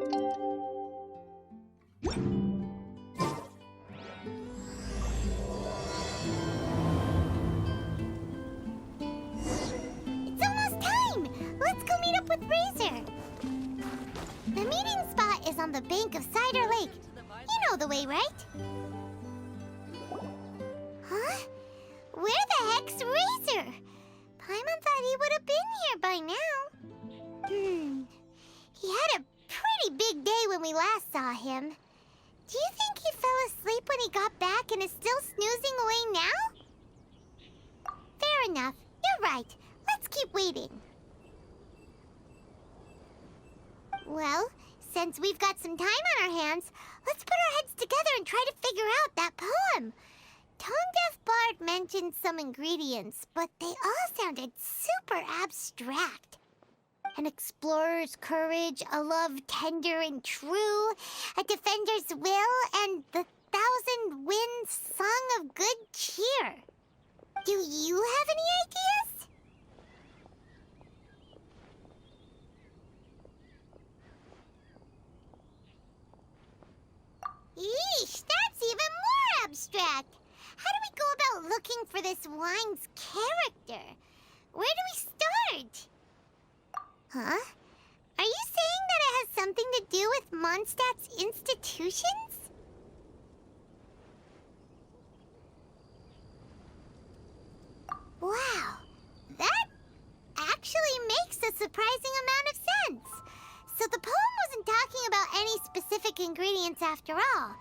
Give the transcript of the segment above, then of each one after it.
It's almost time! Let's go meet up with Razor. The meeting spot is on the bank of Cider Lake. You know the way, right? Huh? Where the heck's Razor? Paimon thought he would have been here by now. He had a pretty big day when we last saw him. Do you think he fell asleep when he got back and is still snoozing away now? Fair enough. You're right. Let's keep waiting. Well, since we've got some time on our hands, let's put our heads together and try to figure out that poem. Tone Deaf Bard mentioned some ingredients, but they all sounded super abstract. An explorer's courage, a love tender and true, a defender's will, and the 1,000 winds song of good cheer. Do you have any ideas? Eesh, that's even more abstract. How do we go about looking for this wine's character? Where do we start? Huh? Are you saying that it has something to do with Mondstadt's institutions? Wow, that actually makes a surprising amount of sense. So the poem wasn't talking about any specific ingredients after all.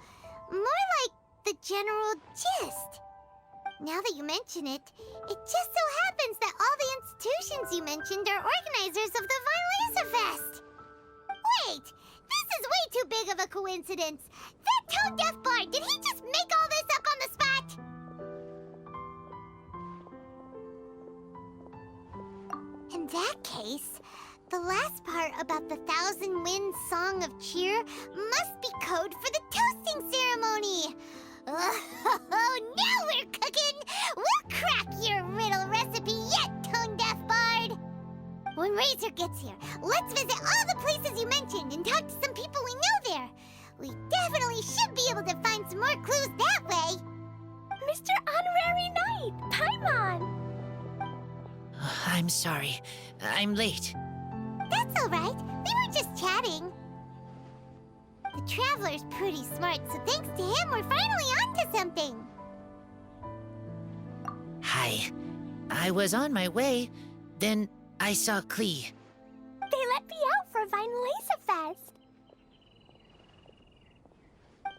More like the general gist. Now that you mention it, it just so happens that all the institutions you mentioned are organizers of the Vine Laser Fest. Wait, this is way too big of a coincidence. That Tone Deaf Bard, did he just make all this up on the spot? In that case, the last part about the 1,000 Winds Song of Cheer must be code for the toasting ceremony. Oh, now we're cooking! We'll crack your riddle recipe yet, Tone Deaf Bard! When Razor gets here, let's visit all the places you mentioned and talk to some people we know there. We definitely should be able to find some more clues that way. Mr. Honorary Knight, Paimon! I'm sorry. I'm late. That's all right. We were just chatting. The Traveler's pretty smart, so thanks to him, we're finally onto something. Hi. I was on my way, then I saw Klee. They let me out for Vine Laser Fest.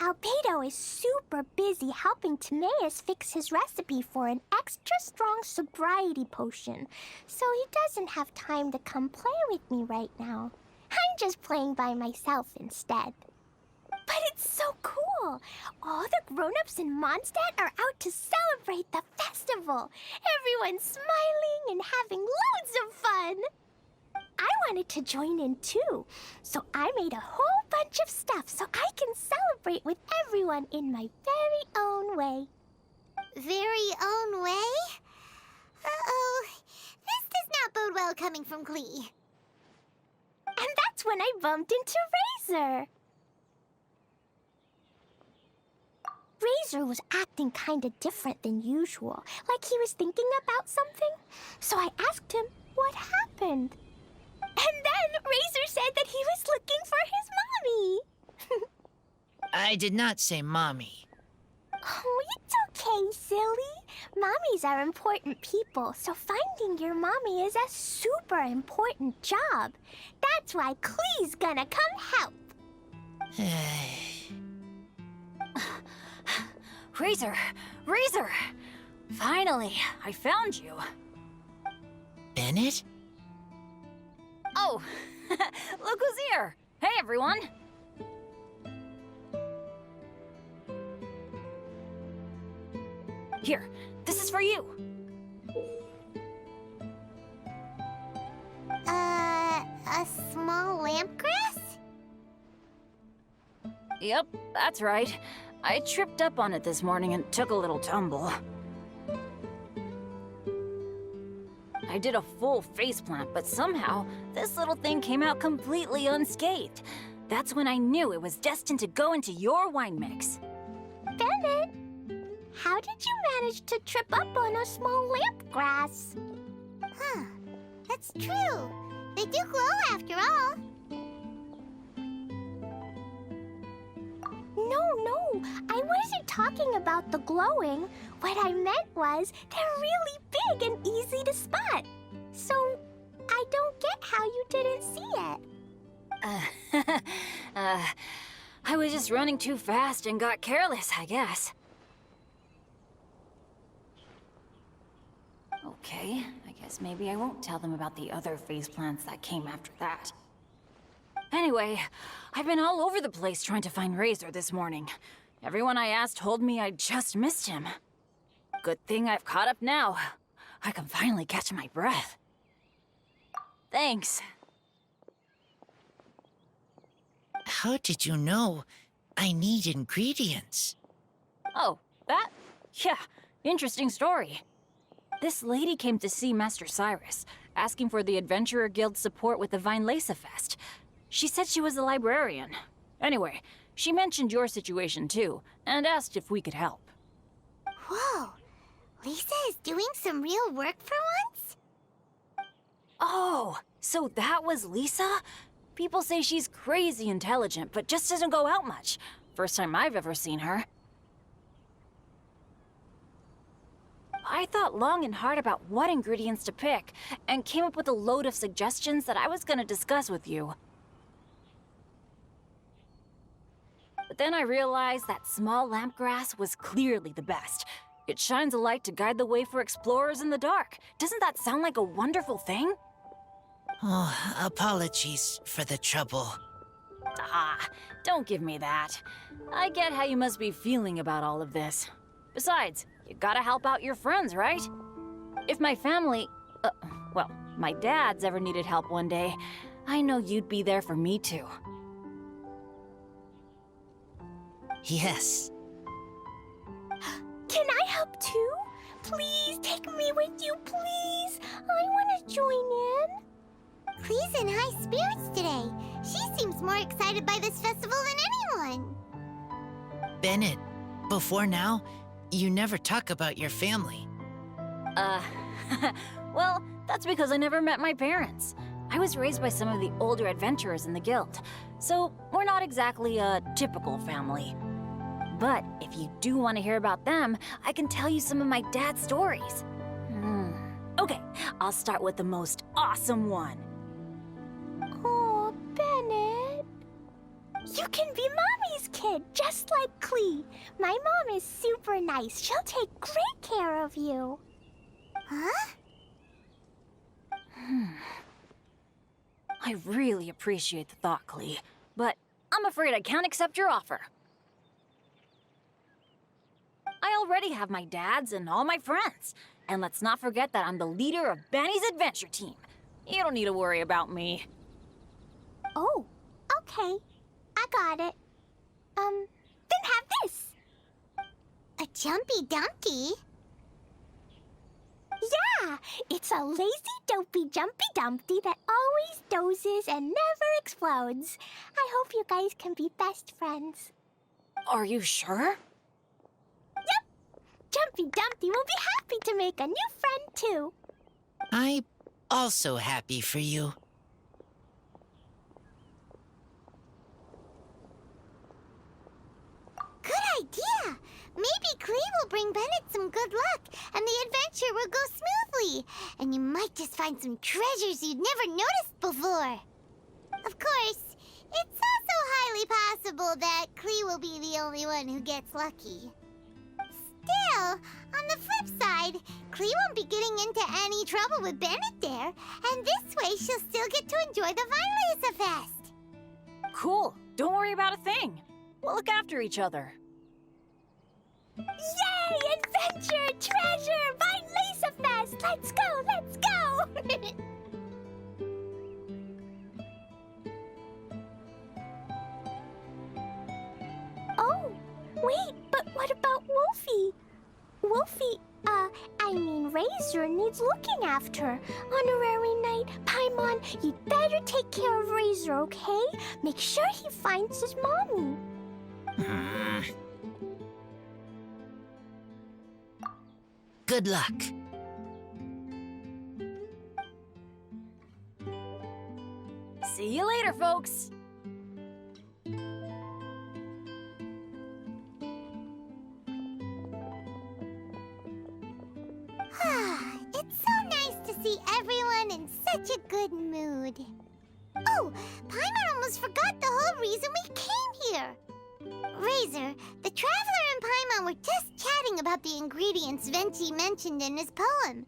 Albedo is super busy helping Timaeus fix his recipe for an extra strong sobriety potion, so he doesn't have time to come play with me right now. I'm just playing by myself instead. But it's so cool! All the grown-ups in Mondstadt are out to celebrate the festival. Everyone's smiling and having loads of fun. I wanted to join in too, so I made a whole bunch of stuff so I can celebrate with everyone in my very own way. Very own way? Uh-oh. This does not bode well coming from Klee. And that's when I bumped into Razor. Razor was acting kinda different than usual, like he was thinking about something. So I asked him what happened. And then Razor said that he was looking for his mommy. I did not say mommy. Oh, it's okay, silly. Mommies are important people, so finding your mommy is a super important job. That's why Klee's gonna come help. Razor! Razor! Finally, I found you. Bennett? Oh, look who's here! Hey, everyone! Here, this is for you. A small lampgrass? Yep, that's right. I tripped up on it this morning and took a little tumble. I did a full faceplant, but somehow this little thing came out completely unscathed. That's when I knew it was destined to go into your wine mix. Bennett, how did you manage to trip up on a small lamp grass? Huh. That's true. They do glow after all. No, I wasn't talking about the glowing. What I meant was they're really big and easy to spot. So I don't get how you didn't see it. I was just running too fast and got careless, I guess. Okay, I guess maybe I won't tell them about the other phase plants that came after that. Anyway, I've been all over the place trying to find Razor this morning. Everyone I asked told me I just missed him. Good thing I've caught up now. I can finally catch my breath. Thanks. How did you know I need ingredients? Oh, that? Yeah, interesting story. This lady came to see Master Cyrus, asking for the Adventurer Guild's support with the Vine Lesa Fest. She said she was a librarian. Anyway, she mentioned your situation too, and asked if we could help. Whoa. Lisa is doing some real work for once? Oh, so that was Lisa? People say she's crazy intelligent, but just doesn't go out much. First time I've ever seen her. I thought long and hard about what ingredients to pick, and came up with a load of suggestions that I was gonna discuss with you. But then I realized that small lamp grass was clearly the best. It shines a light to guide the way for explorers in the dark. Doesn't that sound like a wonderful thing? Oh, apologies for the trouble. Ah, don't give me that. I get how you must be feeling about all of this. Besides, you gotta help out your friends, right? If my family, well, my dad's ever needed help one day, I know you'd be there for me too. Yes. Can I help too? Please take me with you, please. I want to join in. Clee's in high spirits today. She seems more excited by this festival than anyone. Bennett, before now, you never talk about your family. Well, that's because I never met my parents. I was raised by some of the older adventurers in the guild, so we're not exactly a typical family. But if you do want to hear about them, I can tell you some of my dad's stories. Okay, I'll start with the most awesome one. Oh, Bennett. You can be Mommy's kid, just like Clee. My mom is super nice. She'll take great care of you. Huh? I really appreciate the thought, Clee, but I'm afraid I can't accept your offer. I already have my dad's and all my friends. And let's not forget that I'm the leader of Benny's adventure team. You don't need to worry about me. Oh, okay. I got it. Then have this. A Jumpy Dumpty? Yeah, it's a lazy, dopey, jumpy dumpty that always dozes and never explodes. I hope you guys can be best friends. Are you sure? Yep, Jumpy Dumpty will be happy to make a new friend too. I'm also happy for you. Good idea! Maybe Clee will bring Bennett some good luck, and the adventure will go smoothly. And you might just find some treasures you'd never noticed before. Of course, it's also highly possible that Clee will be the only one who gets lucky. Still, on the flip side, Clee won't be getting into any trouble with Bennett there, and this way she'll still get to enjoy the Vine Lesa Fest. Cool. Don't worry about a thing. We'll look after each other. Yay! Adventure! Treasure! Vine Lesa Fest! Let's go! Let's go! Oh, wait, but what about Wolfie? Wolfie, I mean Razor needs looking after. Honorary Knight, Paimon, you'd better take care of Razor, okay? Make sure he finds his mommy. Good luck. See you later, folks. It's so nice to see everyone in such a good mood. Oh, Paimon almost forgot the whole reason we came here. Razor, the Traveler and Paimon were just chatting about the ingredients Venti mentioned in his poem.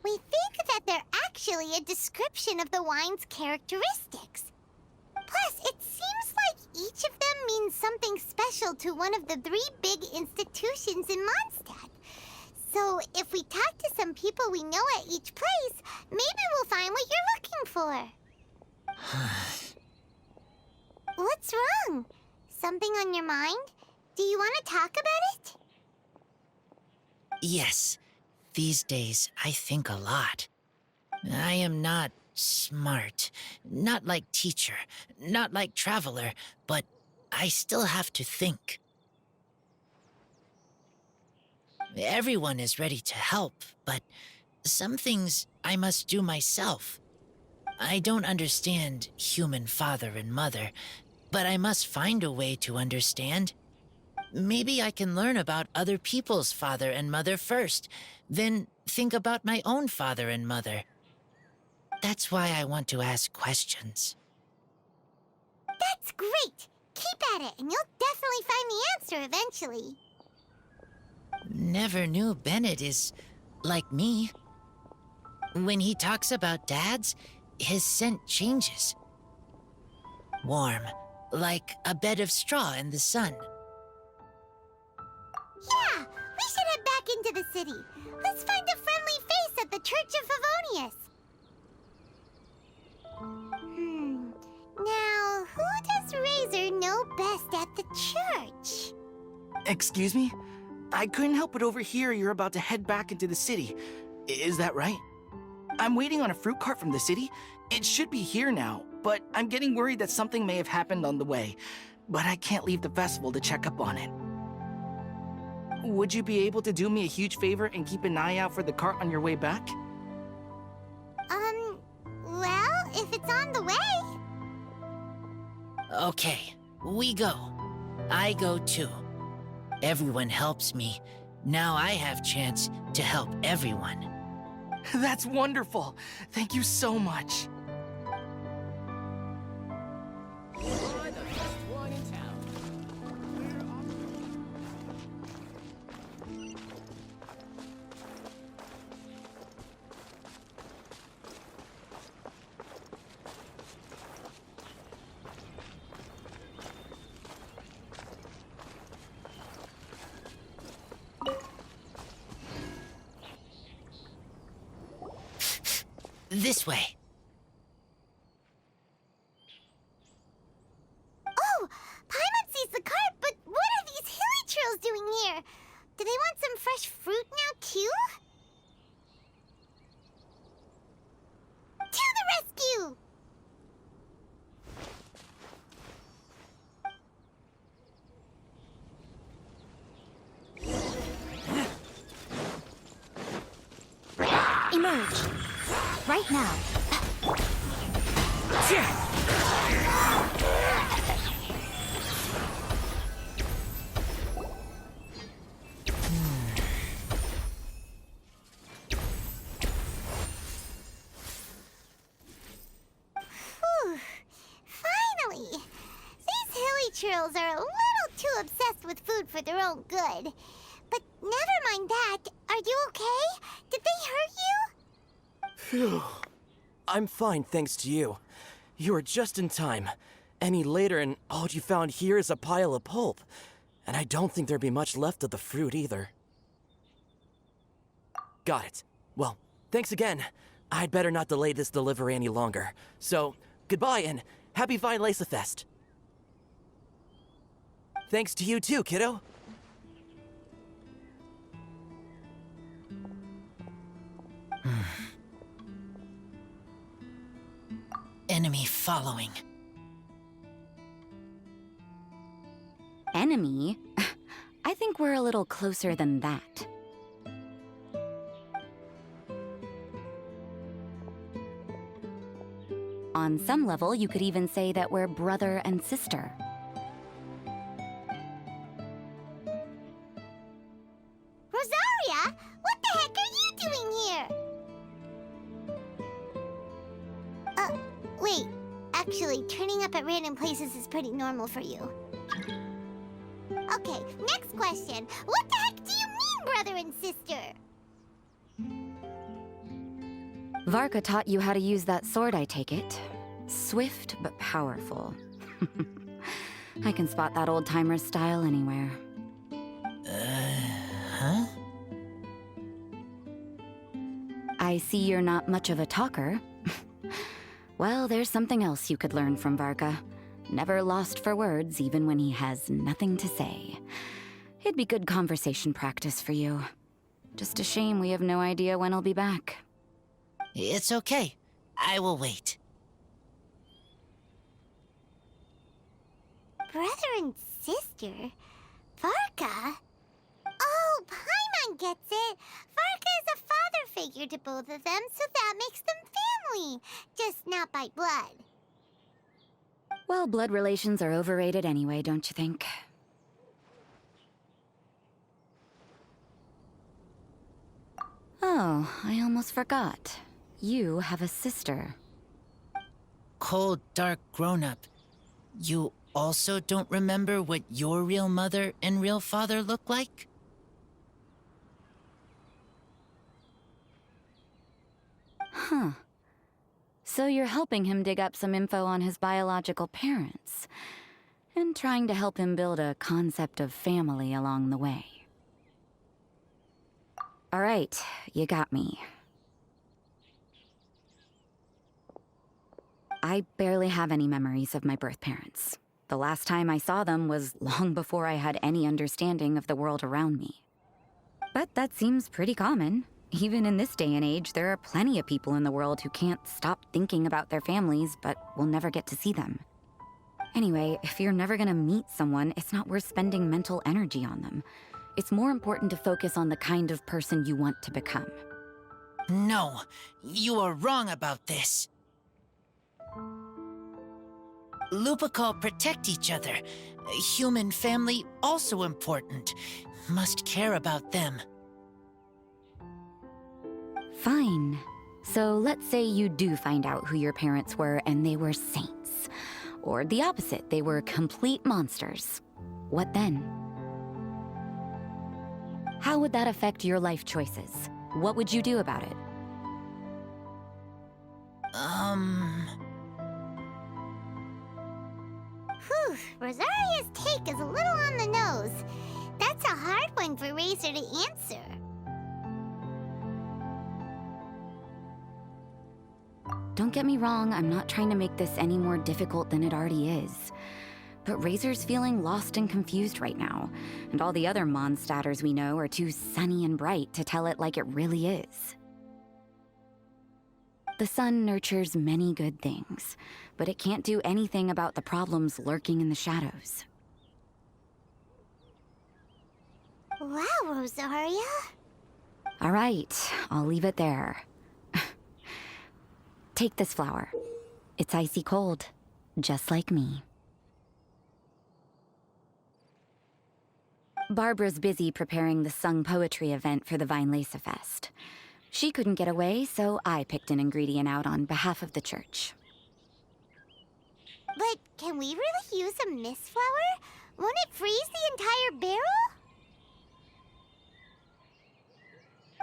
We think that they're actually a description of the wine's characteristics. Plus, it seems like each of them means something special to one of the 3 big institutions in Mondstadt. So, if we talk to some people we know at each place, maybe we'll find what you're looking for. What's wrong? Something on your mind? Do you want to talk about it? Yes, these days I think a lot. I am not smart, not like teacher, not like traveler, but I still have to think. Everyone is ready to help, but some things I must do myself. I don't understand human father and mother, but I must find a way to understand. Maybe I can learn about other people's father and mother first, then think about my own father and mother. That's why I want to ask questions. That's great! Keep at it, and you'll definitely find the answer eventually. Never knew Bennett is like me. When he talks about dads, his scent changes. Warm, like a bed of straw in the sun. Yeah, we should head back into the city. Let's find a friendly face at the Church of Favonius. Now, who does Razor know best at the church? Excuse me? I couldn't help but overhear you're about to head back into the city. Is that right? I'm waiting on a fruit cart from the city. It should be here now, but I'm getting worried that something may have happened on the way. But I can't leave the festival to check up on it. Would you be able to do me a huge favor and keep an eye out for the cart on your way back? Well, if it's on the way. Okay, we go. I go too. Everyone helps me. Now I have chance to help everyone. That's wonderful. Thank you so much. This way. Oh, Paimon sees the cart, but what are these hilly trails doing here? Do they want some fresh fruit now, too? To the rescue! Emerge. Right now. Whew. Finally! These hilly trails are a little too obsessed with food for their own good. But never mind that. Are you okay? Did they hurt you? Phew. I'm fine, thanks to you. You were just in time. Any later and all you found here is a pile of pulp. And I don't think there'd be much left of the fruit either. Got it. Well, thanks again. I'd better not delay this delivery any longer. So, goodbye and happy Vine Fest. Thanks to you too, kiddo. following. Enemy? I think we're a little closer than that. On some level, you could even say that we're brother and sister. Rosaria, what the heck are you doing here? Wait. Actually, turning up at random places is pretty normal for you. Okay, next question. What the heck do you mean, brother and sister? Varka taught you how to use that sword, I take it. Swift but powerful. I can spot that old-timer style anywhere. Huh? I see you're not much of a talker. Well, there's something else you could learn from Varka. Never lost for words, even when he has nothing to say. It'd be good conversation practice for you. Just a shame we have no idea when he'll be back. It's okay. I will wait. Brother and sister? Varka? Oh, Paimon gets it. Varka is a father figure to both of them, so that makes them family. Just not by blood. Well, blood relations are overrated anyway, don't you think? Oh, I almost forgot. You have a sister. Cold, dark grown-up. You also don't remember what your real mother and real father look like? Huh. So you're helping him dig up some info on his biological parents, and trying to help him build a concept of family along the way. All right, you got me. I barely have any memories of my birth parents. The last time I saw them was long before I had any understanding of the world around me. But that seems pretty common. Even in this day and age, there are plenty of people in the world who can't stop thinking about their families, but will never get to see them. Anyway, if you're never gonna meet someone, it's not worth spending mental energy on them. It's more important to focus on the kind of person you want to become. No, you are wrong about this. Lupical protect each other. Human family also important. Must care about them. Fine. So let's say you do find out who your parents were and they were saints. Or the opposite, they were complete monsters. What then? How would that affect your life choices? What would you do about it? Whew, Rosaria's take is a little on the nose. That's a hard one for Razor to answer. Don't get me wrong, I'm not trying to make this any more difficult than it already is. But Razor's feeling lost and confused right now, and all the other Mondstadters we know are too sunny and bright to tell it like it really is. The sun nurtures many good things, but it can't do anything about the problems lurking in the shadows. Wow, Rosaria. All right, I'll leave it there. Take this flower. It's icy cold, just like me. Barbara's busy preparing the sung poetry event for the Weinlese Fest. She couldn't get away, so I picked an ingredient out on behalf of the church. But can we really use a mist flower? Won't it freeze the entire barrel?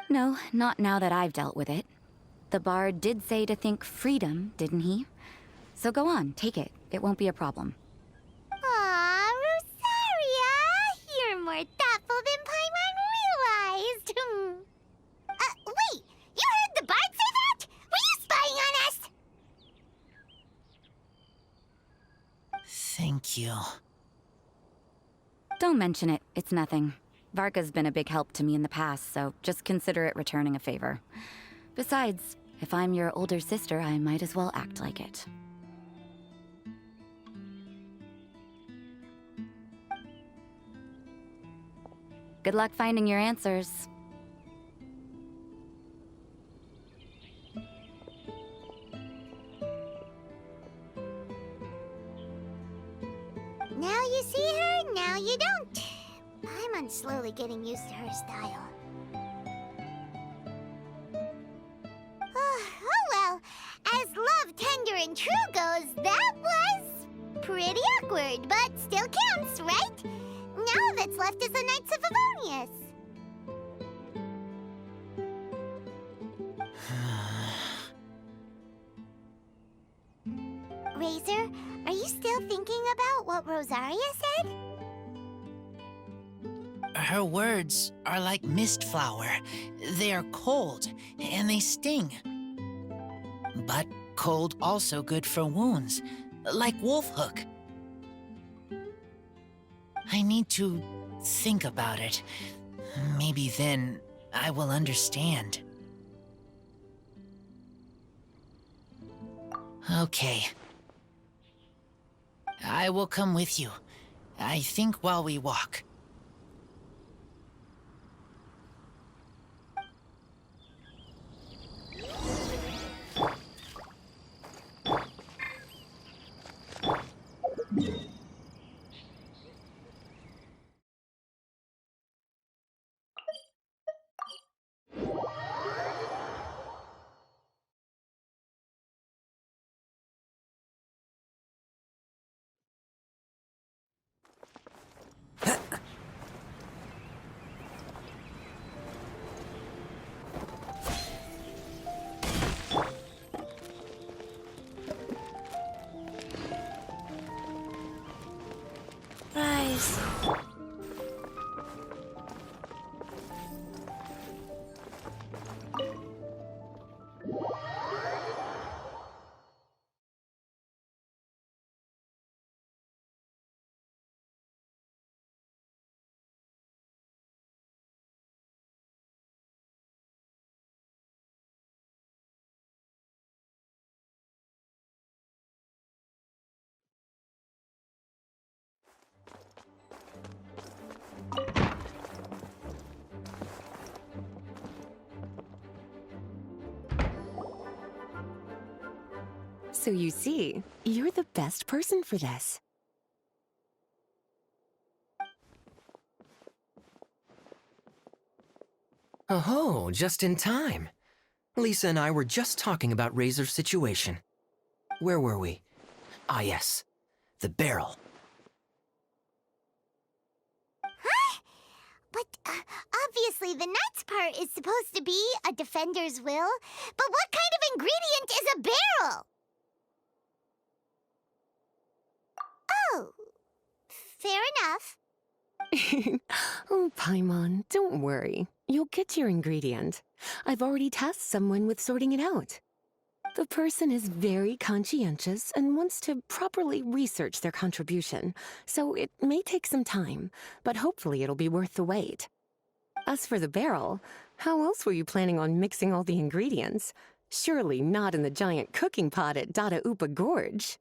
No, not now that I've dealt with it. The bard did say to think freedom, didn't he? So go on, take it. It won't be a problem. Aw, Rosaria! You're more thoughtful than Paimon realized. Wait! You heard the bard say that? Were you spying on us? Thank you. Don't mention it. It's nothing. Varka's been a big help to me in the past, so just consider it returning a favor. Besides, if I'm your older sister, I might as well act like it. Good luck finding your answers. Now you see her, now you don't. I'm slowly getting used to her style. Oh well, as love, tender, and true goes, that was pretty awkward, but still counts, right? Now that's left is the Knights of Favonius. Razor, are you still thinking about what Rosaria said? Her words are like mist flower. They are cold, and they sting. But cold also good for wounds, like wolf hook. I need to think about it. Maybe then I will understand. Okay. I will come with you. I think while we walk. Rise. So you see, you're the best person for this. Oh, just in time. Lisa and I were just talking about Razor's situation. Where were we? Ah, yes. The barrel. But obviously the Knights part is supposed to be a defender's will. But what kind of ingredient is a barrel? Oh, fair enough. Oh, Paimon, don't worry. You'll get your ingredient. I've already tasked someone with sorting it out. The person is very conscientious and wants to properly research their contribution, so it may take some time, but hopefully it'll be worth the wait. As for the barrel, how else were you planning on mixing all the ingredients? Surely not in the giant cooking pot at Dada Upa Gorge.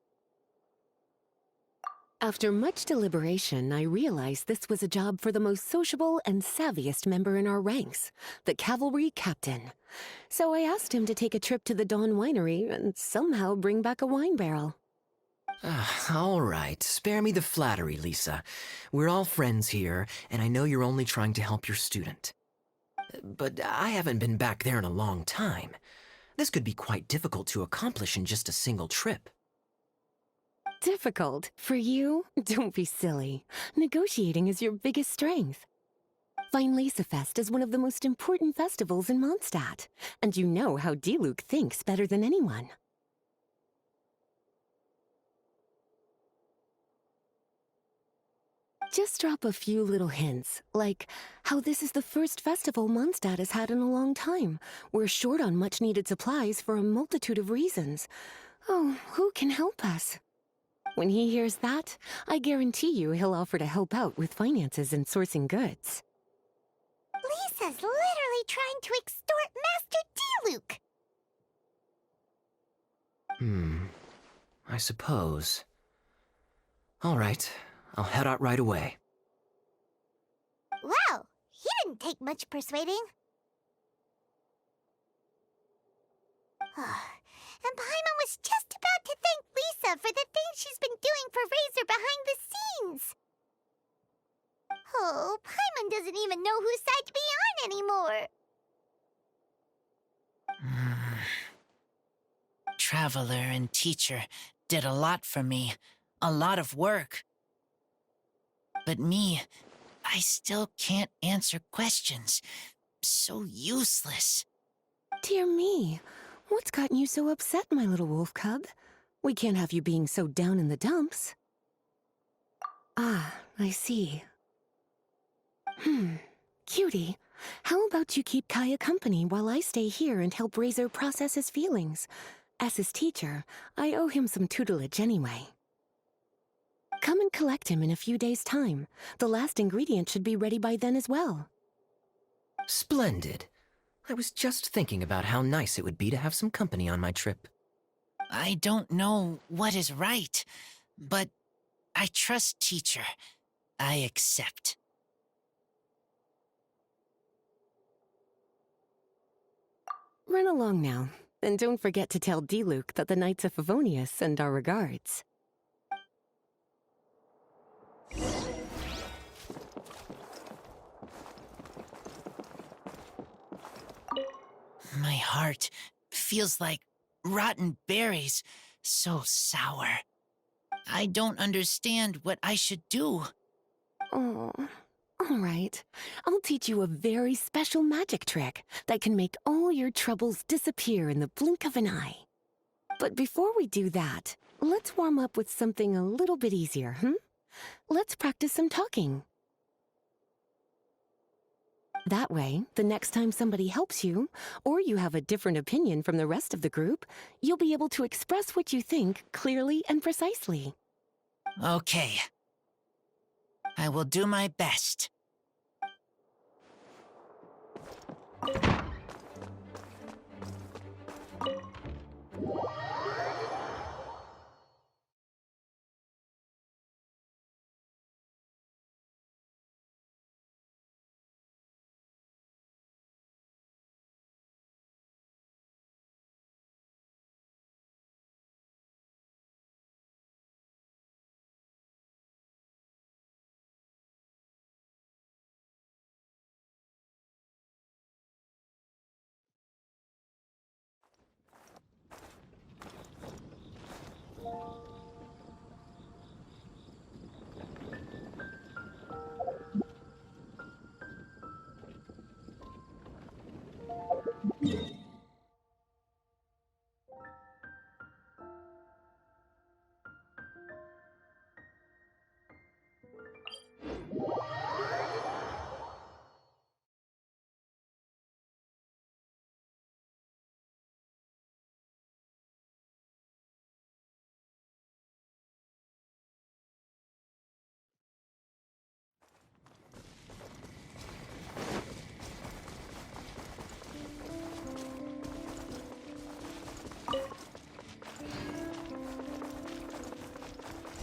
After much deliberation, I realized this was a job for the most sociable and savviest member in our ranks, the cavalry captain. So I asked him to take a trip to the Dawn Winery and somehow bring back a wine barrel. All right, spare me the flattery, Lisa. We're all friends here, and I know you're only trying to help your student. But I haven't been back there in a long time. This could be quite difficult to accomplish in just a single trip. Difficult? For you? Don't be silly. Negotiating is your biggest strength. Fine Lisa Fest is one of the most important festivals in Mondstadt, and you know how Diluc thinks better than anyone. Just drop a few little hints, like how this is the first festival Mondstadt has had in a long time. We're short on much-needed supplies for a multitude of reasons. Oh, who can help us? When he hears that, I guarantee you he'll offer to help out with finances and sourcing goods. Lisa's literally trying to extort Master Diluc. I suppose. All right, I'll head out right away. Wow, didn't take much persuading. And Paimon was just about to thank Lisa for the things she's been doing for Razor behind the scenes. Oh, Paimon doesn't even know whose side to be on anymore. Traveler and teacher did a lot for me, a lot of work. But me, I still can't answer questions. So useless. Dear me, what's gotten you so upset, my little wolf cub? We can't have you being so down in the dumps. Ah, I see. Cutie, how about you keep Kaya company while I stay here and help Razor process his feelings? As his teacher, I owe him some tutelage anyway. Come and collect him in a few days' time. The last ingredient should be ready by then as well. Splendid. I was just thinking about how nice it would be to have some company on my trip. I don't know what is right, but I trust teacher. I accept. Run along now, and don't forget to tell D-Luke that the Knights of Favonius send our regards. My heart feels like rotten berries, so sour. I don't understand what I should do. Oh, all right. I'll teach you a very special magic trick that can make all your troubles disappear in the blink of an eye. But before we do that, let's warm up with something a little bit easier, Let's practice some talking. That way, the next time somebody helps you, or you have a different opinion from the rest of the group, you'll be able to express what you think clearly and precisely. Okay. I will do my best.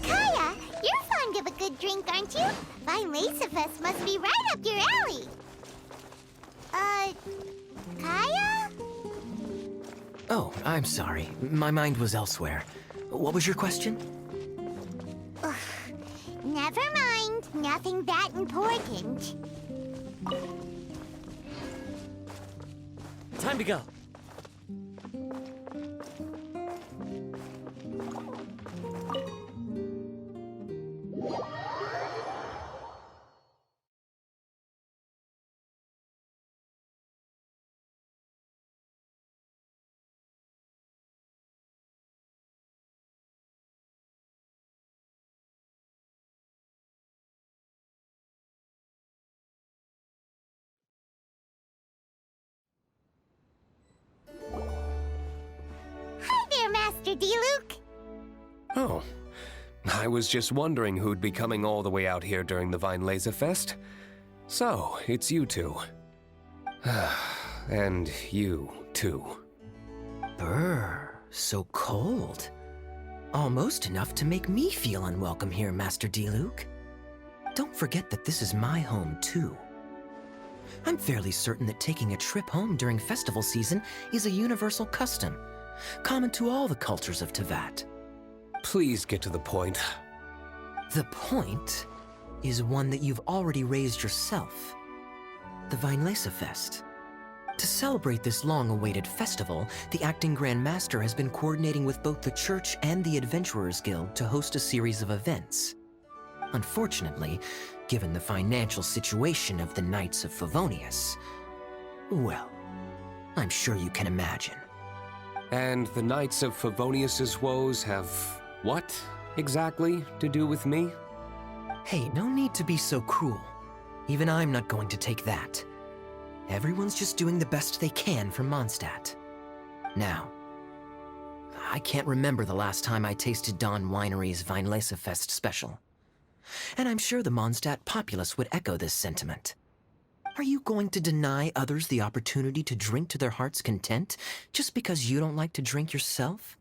Kaya, you're fond of a good drink, aren't you? Vine Laserfest must be right up your alley. Kaya? Oh, I'm sorry. My mind was elsewhere. What was your question? Ugh, never mind. Nothing that important. Time to go. Hi there, Master D-Luke. Oh, I was just wondering who'd be coming all the way out here during the Vine Laserfest. So, it's you two. And you, too. Brr, so cold. Almost enough to make me feel unwelcome here, Master D-Luke. Don't forget that this is my home, too. I'm fairly certain that taking a trip home during festival season is a universal custom, common to all the cultures of Tevat. Please get to the point. The point is one that you've already raised yourself. The Vinelesa Fest. To celebrate this long-awaited festival, the Acting Grand Master has been coordinating with both the Church and the Adventurers Guild to host a series of events. Unfortunately, given the financial situation of the Knights of Favonius, well, I'm sure you can imagine. And the Knights of Favonius's woes have what exactly to do with me? Hey, no need to be so cruel. Even I'm not going to take that. Everyone's just doing the best they can for Mondstadt. Now, I can't remember the last time I tasted Dawn Winery's Vinelesa Fest special. And I'm sure the Mondstadt populace would echo this sentiment. Are you going to deny others the opportunity to drink to their heart's content just because you don't like to drink yourself?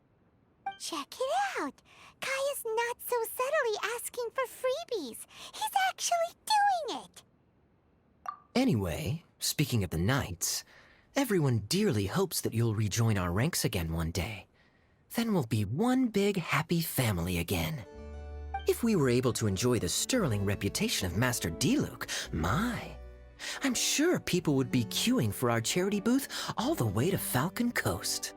Check it out. Kaya's not so subtly asking for freebies. He's actually doing it. Anyway, speaking of the Knights, everyone dearly hopes that you'll rejoin our ranks again one day. Then we'll be one big happy family again. If we were able to enjoy the sterling reputation of Master Diluc, I'm sure people would be queuing for our charity booth all the way to Falcon Coast.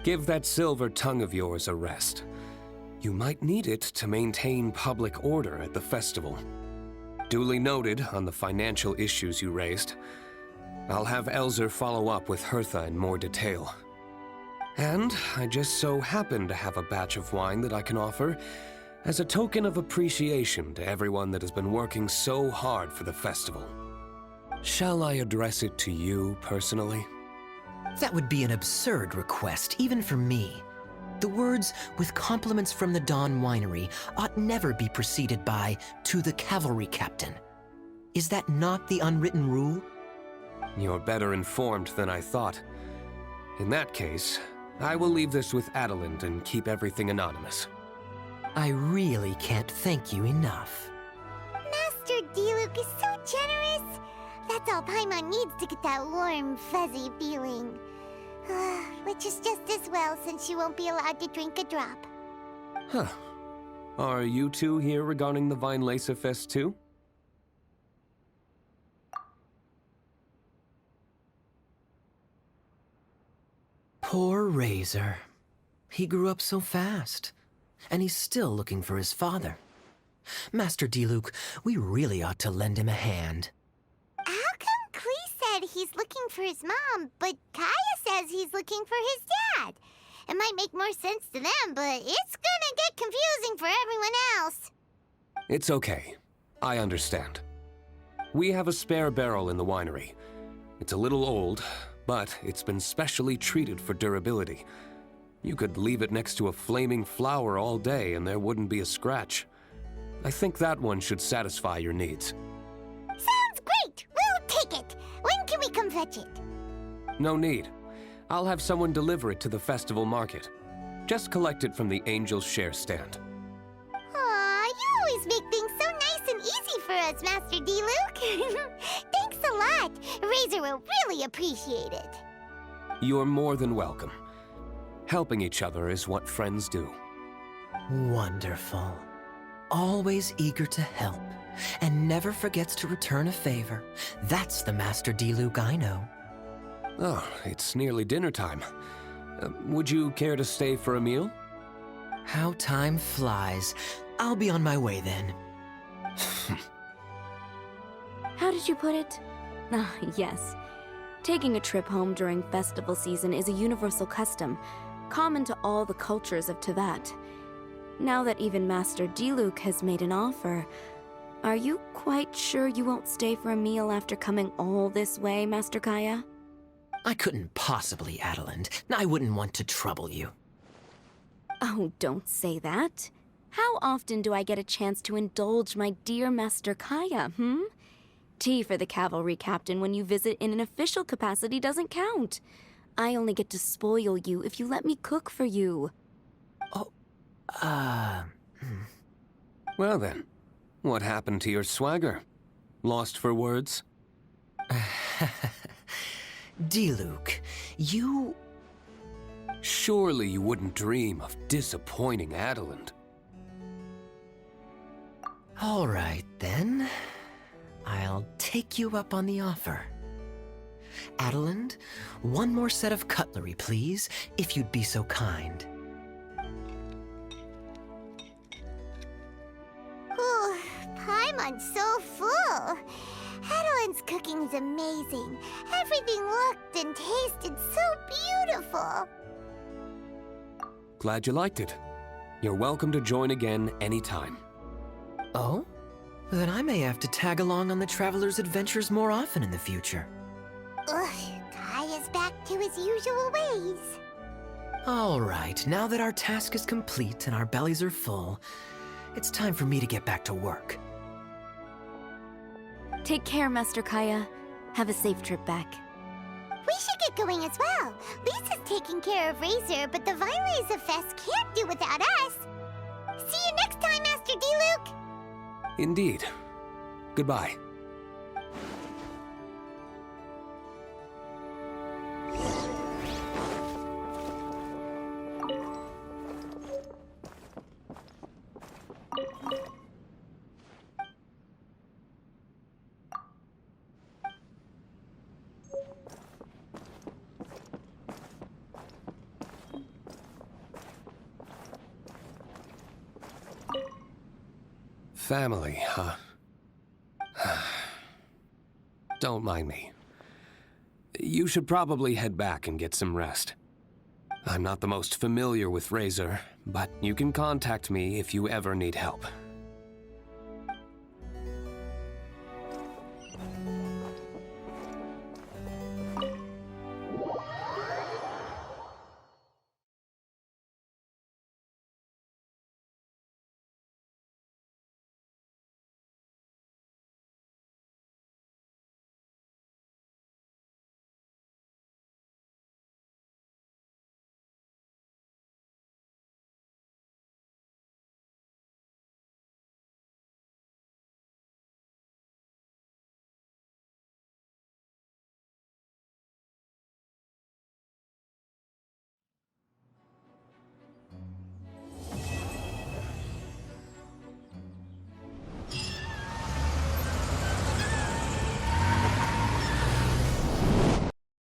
Give that silver tongue of yours a rest. You might need it to maintain public order at the festival. Duly noted on the financial issues you raised. I'll have Elzer follow up with Hertha in more detail. And I just so happen to have a batch of wine that I can offer as a token of appreciation to everyone that has been working so hard for the festival. Shall I address it to you personally? That would be an absurd request, even for me. The words, "with compliments from the Dawn Winery," ought never be preceded by, "to the cavalry captain." Is that not the unwritten rule? You're better informed than I thought. In that case, I will leave this with Adelind and keep everything anonymous. I really can't thank you enough. Master Diluc is so generous. That's all Paimon needs to get that warm, fuzzy feeling. Which is just as well since she won't be allowed to drink a drop. Huh. Are you two here regarding the Vinelesa Fest too? Poor Razor. He grew up so fast, and he's still looking for his father. Master Diluc, we really ought to lend him a hand. How come Klee said he's looking for his mom, but Kaya says he's looking for his dad? It might make more sense to them, but it's gonna get confusing for everyone else. It's okay. I understand. We have a spare barrel in the winery. It's a little old, but it's been specially treated for durability. You could leave it next to a flaming flower all day and there wouldn't be a scratch. I think that one should satisfy your needs. Sounds great! We'll take it! When can we come fetch it? No need. I'll have someone deliver it to the festival market. Just collect it from the Angel's Share stand. Aw, you always make things so nice and easy for us, Master Diluc. Thanks a lot. Razor will really appreciate it. You're more than welcome. Helping each other is what friends do. Wonderful. Always eager to help, and never forgets to return a favor. That's the Master Diluc I know. Oh, it's nearly dinner time. Would you care to stay for a meal? How time flies. I'll be on my way then. How did you put it? Ah, yes. Taking a trip home during festival season is a universal custom, common to all the cultures of Tevat. Now that even Master Diluc has made an offer, are you quite sure you won't stay for a meal after coming all this way, Master Kaya? I couldn't possibly, Adelind. I wouldn't want to trouble you. Oh, don't say that. How often do I get a chance to indulge my dear Master Kaya, Tea for the cavalry captain when you visit in an official capacity doesn't count. I only get to spoil you if you let me cook for you. Well then, what happened to your swagger? Lost for words? Diluc, you... Surely you wouldn't dream of disappointing Adeland. All right, then. I'll take you up on the offer. Adeland, one more set of cutlery, please, if you'd be so kind. Ooh, Paimon's so full. Adelan's cooking's amazing. Everything looked and tasted so beautiful. Glad you liked it. You're welcome to join again anytime. Oh? Then I may have to tag along on the Traveler's adventures more often in the future. Ugh, Kaya's back to his usual ways. All right, now that our task is complete and our bellies are full, it's time for me to get back to work. Take care, Master Kaya. Have a safe trip back. We should get going as well. Lisa's taking care of Razor, but the Vileza Fest can't do without us. See you next time, Master Diluc! Indeed. Goodbye. Family, huh? Don't mind me. You should probably head back and get some rest. I'm not the most familiar with Razor, but you can contact me if you ever need help.